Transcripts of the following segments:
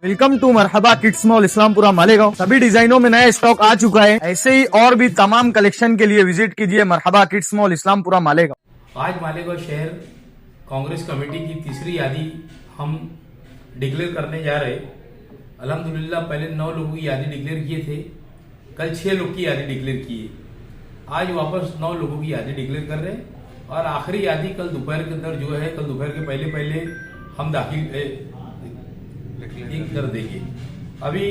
Welcome to Marhaba kids mall Islampura Malegaon. सभी डिजाइनों में नया स्टॉक आ चुका है। ऐसे ही और भी तमाम कलेक्शन के लिए विजिट कीजिए मरहबा किड्स मॉल इस्लामपुरा मालेगांव। आज मालेगांव शहर कांग्रेस कमेटी की तीसरी यादी हम डिक्लेयर करने जा रहे। अल्हम्दुलिल्लाह पहले 9 लोगों की यादी डिक्लेयर किए थे, कल 6 लोग की यादी डिक्लेयर किए, आज वापस 9 लोगों की यादी डिक्लेयर कर रहे हैं और आखिरी यादी कल दोपहर के अंदर जो है, कल दोपहर के पहले हम दाखिल कर देंगे। अभी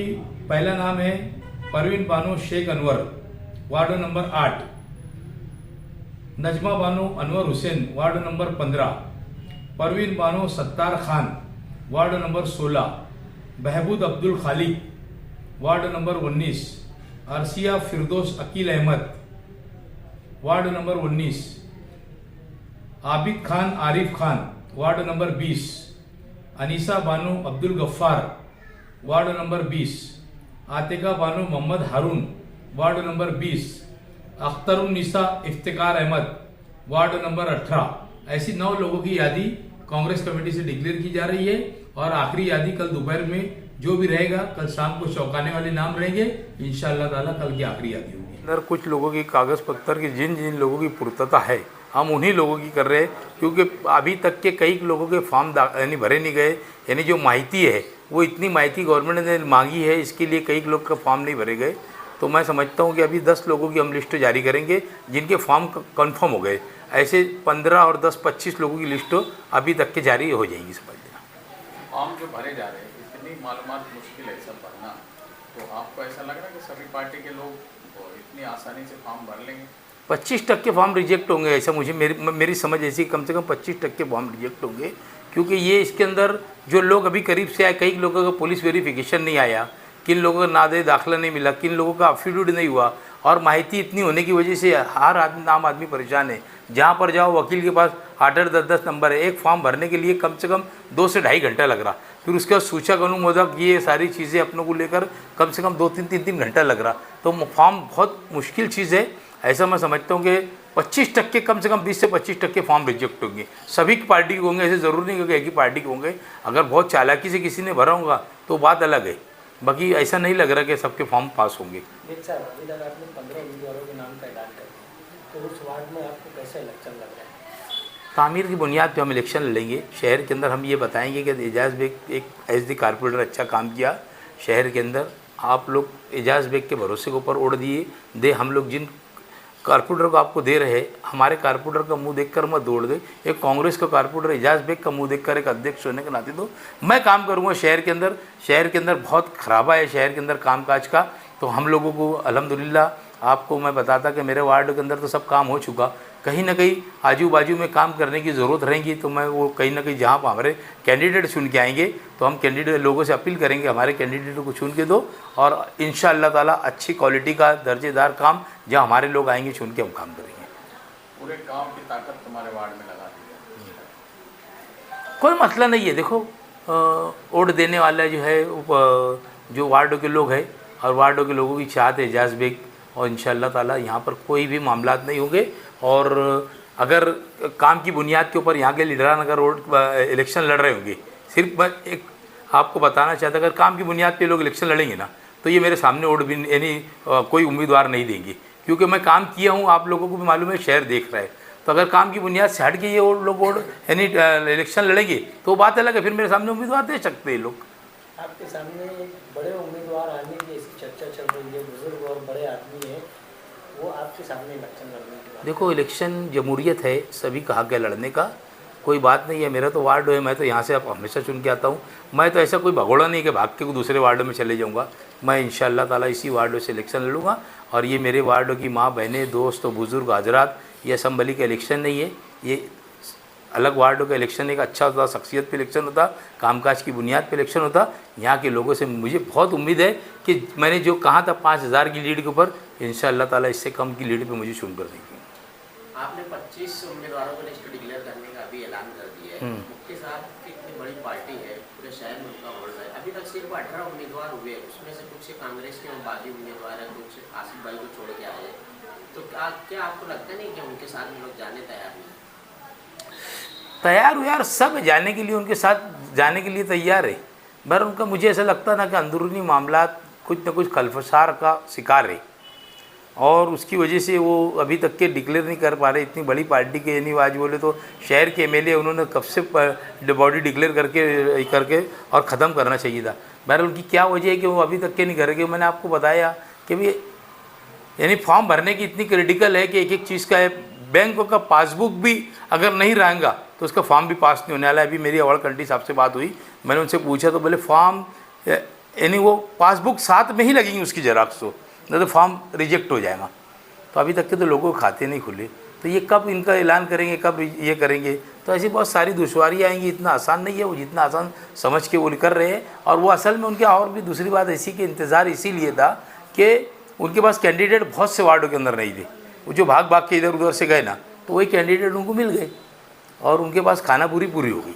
पहला नाम है Parveen Bano Shaikh Anwar, ward number 8, Najma Bano Anwar Hussain, ward number 15, Parveen Bano Sattar Khan, ward number 16, Behbood Abdul Khaliq, ward number 19, Arsiya Firdous Akil Ahmed, ward number 19, Abid Khan Arif Khan, ward number 20, Anisa Bano Abdul Gaffar, ward number 20, Atika Bano Mohammad Haroon, ward number 20, Akhtarunnisa Iftikhar Ahmed, ward number 18। ऐसी 9 लोगों की यादी कांग्रेस कमेटी से डिक्लेयर की जा रही है और आखिरी यादी कल दोपहर में जो भी रहेगा, कल शाम को चौंकाने वाले नाम रहेंगे इंशाअल्लाह ताला। कल की आखिरी यादी होगी। अंदर कुछ लोगों की कागज पत्थर की जिन जिन लोगों की पूर्तता है, हम उन्हीं लोगों की कर रहे हैं, क्योंकि अभी तक के कई लोगों के फॉर्म यानी भरे नहीं गए। यानी जो माहिती है वो इतनी माहिती गवर्नमेंट ने मांगी है, इसके लिए कई लोग का फॉर्म नहीं भरे गए। तो मैं समझता हूँ कि अभी 10 लोगों की हम लिस्ट जारी करेंगे जिनके फॉर्म कंफर्म हो गए। ऐसे 15 और 10-25 लोगों की लिस्ट अभी तक के जारी हो जाएगी। समझ लेना फॉर्म जो भरे जा रहे हैं, इतनी मालूमात मुश्किल है सब भरना, तो आपको ऐसा लग रहा है कि सभी पार्टी के लोग इतनी आसानी से फॉर्म भर लेंगे? 25% फॉर्म रिजेक्ट होंगे, ऐसा मुझे मेरी समझ ऐसी, कम से कम 25% फॉर्म रिजेक्ट होंगे, क्योंकि ये इसके अंदर जो लोग अभी करीब से आए, कई लोगों का पुलिस वेरिफिकेशन नहीं आया, किन लोगों का नादे दाखिला नहीं मिला, किन लोगों का एफिडेविट नहीं हुआ, और माहिती इतनी होने की वजह से हर आम आदमी परेशान है। जहाँ पर जाओ वकील के पास 8-8, 10-10 नंबर है। एक फॉर्म भरने के लिए कम से कम 2 से ढाई घंटा लग रहा, फिर उसके बाद सूचक अनुमोदक, ये सारी चीज़ें अपनों को लेकर कम से कम 2-3 घंटा लग रहा। तो फॉर्म बहुत मुश्किल चीज़ है। ऐसा मैं समझता हूँ कि 25%, कम से कम 20 से 25% फॉर्म रिजेक्ट होंगे। सभी की पार्टी के होंगे, ऐसे ज़रूरी नहीं कि एक ही पार्टी के होंगे। अगर बहुत चालाकी से किसी ने भरा होगा तो बात अलग है, बाकी ऐसा नहीं लग रहा कि सबके फॉर्म पास होंगे। अभी तक आपने 15 उम्मीदवारों के नाम का ऐलान कर दिया, तो उस वार्ड में आपको कैसा इलेक्शन लग रहा है? तामीर की बुनियाद पे हम इलेक्शन लड़ेंगे। शहर के अंदर हम ये बताएंगे कि एजाज बेग एक एसडी कारपोरेटर अच्छा काम किया शहर के अंदर। आप लोग एजाज बेग के भरोसे के ऊपर ओढ़ दे। हम लोग जिन कारपोरेटर को आपको दे रहे हैं, हमारे कारपोरेटर का मुंह देखकर मत दौड़ दे। एक कांग्रेस का कारपोरेटर एजाज बेग का मुंह देखकर एक अध्यक्ष होने के नाते तो मैं काम करूंगा शहर के अंदर। शहर के अंदर बहुत खराबा है शहर के अंदर कामकाज का, तो हम लोगों को अल्हम्दुलिल्लाह आपको मैं बताता कि मेरे वार्ड के अंदर तो सब काम हो चुका। कहीं ना कहीं आजू बाजू में काम करने की ज़रूरत रहेगी, तो मैं वो कहीं ना कहीं जहाँ पर हमारे कैंडिडेट चुन के आएंगे, तो हम कैंडिडेट लोगों से अपील करेंगे हमारे कैंडिडेट को चुन के दो, और इंशाअल्लाह ताला अच्छी क्वालिटी का दर्जेदार काम जहाँ हमारे लोग आएंगे चुन के हम काम करेंगे। पूरे गांव की ताकत तुम्हारे वार्ड में लगा दी है। कोई मसला नहीं है। देखो वोट देने वाला जो है जो वार्डों के लोग हैं और वार्डों के लोगों की चाहत है एजाज बेग, और इंशाअल्लाह ताला यहाँ पर कोई भी मामला नहीं होंगे। और अगर काम की बुनियाद के ऊपर यहाँ के लीडरान अगर इलेक्शन लड़ रहे होंगे, सिर्फ मैं एक आपको बताना चाहता, अगर काम की बुनियाद पे लोग इलेक्शन लड़ेंगे ना, तो ये मेरे सामने वोट भी यानी कोई उम्मीदवार नहीं देंगे, क्योंकि मैं काम किया हूँ, आप लोगों को भी मालूम है, शहर देख रहा है। तो अगर काम की बुनियाद से हट के ये लोग वोट यानी इलेक्शन लड़ेंगे तो बात अलग है, फिर मेरे सामने उम्मीदवार दे सकते हैं लोग। आपके सामने बड़े उम्मीदवार आने की ऐसी चर्चा चल रही है, बुजुर्ग और बड़े आदमी हैं, वो आपके सामने इलेक्शन लड़ने की बात। देखो इलेक्शन जमहूरियत है, सभी का हक है लड़ने का, कोई बात नहीं है। मेरा तो वार्ड है, मैं तो यहाँ से आप हमेशा चुन के आता हूँ। मैं तो ऐसा कोई भगोड़ा नहीं कि भाग के दूसरे वार्डों में चले जाऊँगा। मैं इंशाअल्लाह ताला इसी वार्डों से इलेक्शन लड़ूंगा, और ये मेरे वार्डों की माँ बहनें दोस्त बुज़ुर्ग हजरात, ये असम्बली का इलेक्शन नहीं है, ये अलग वार्डों का इलेक्शन एक अच्छा होता, शख्सियत पे इलेक्शन होता, कामकाज की बुनियाद पे इलेक्शन होता। यहाँ के लोगों से मुझे बहुत उम्मीद है कि मैंने जो कहा था 5000 की लीड के ऊपर, इंशाअल्लाह ताला इससे कम की लीड पे मुझे चुन कर देंगे। आपने 25 उम्मीदवारों को लिस्ट डिक्लेयर करने का अभी ऐलान कर दिया है। मुफ्ती साहब की इतनी बड़ी पार्टी है, पूरे शहर में उनका होल्ड है। अभी तक सिर्फ 18 उम्मीदवार हुए, उसमें से कुछ कांग्रेस के बागी उम्मीदवार है, कुछ आसिफ भाई को छोड़ के आए। तो क्या आपको लगता नहीं कि उनके साथ में लोग जाने तैयार नहीं? तैयार हो यार, सब जाने के लिए, उनके साथ जाने के लिए तैयार है। पर उनका मुझे ऐसा लगता ना कि अंदरूनी मामला कुछ न कुछ खलफसार का शिकार है और उसकी वजह से वो अभी तक के डिक्लेयर नहीं कर पा रहे। इतनी बड़ी पार्टी के यानी आज बोले तो शहर के एमएलए उन्होंने कब से बॉडी डिक्लेयर करके और ख़त्म करना चाहिए था। बहरहाल उनकी क्या वजह है कि वो अभी तक के नहीं करेंगे। मैंने आपको बताया कि भी यानी फॉर्म भरने की इतनी क्रिटिकल है कि एक एक चीज़ का है। बैंक का पासबुक भी अगर नहीं रहेगा तो उसका फॉर्म भी पास नहीं होने वाला है। अभी मेरी अवार्ड कंट्री साहब से बात हुई, मैंने उनसे पूछा तो बोले फॉर्म यानी वो पासबुक साथ में ही लगेंगी उसकी जेरॉक्स तो, नहीं तो फॉर्म रिजेक्ट हो जाएगा। तो अभी तक के तो लोगों के खाते नहीं खुले, तो ये कब इनका ऐलान करेंगे, कब ये करेंगे। तो ऐसी बहुत सारी दुश्वारियाँ आएंगी। इतना आसान नहीं है वो, जितना आसान समझ के वो कर रहे हैं। और वो असल में उनके और भी दूसरी बात ऐसी कि इंतज़ार इसीलिए था कि उनके पास कैंडिडेट बहुत से वार्डों के अंदर नहीं थे। वो जो भाग भाग के इधर उधर से गए ना, तो वही कैंडिडेट उनको मिल गए और उनके पास खाना पूरी हो गई।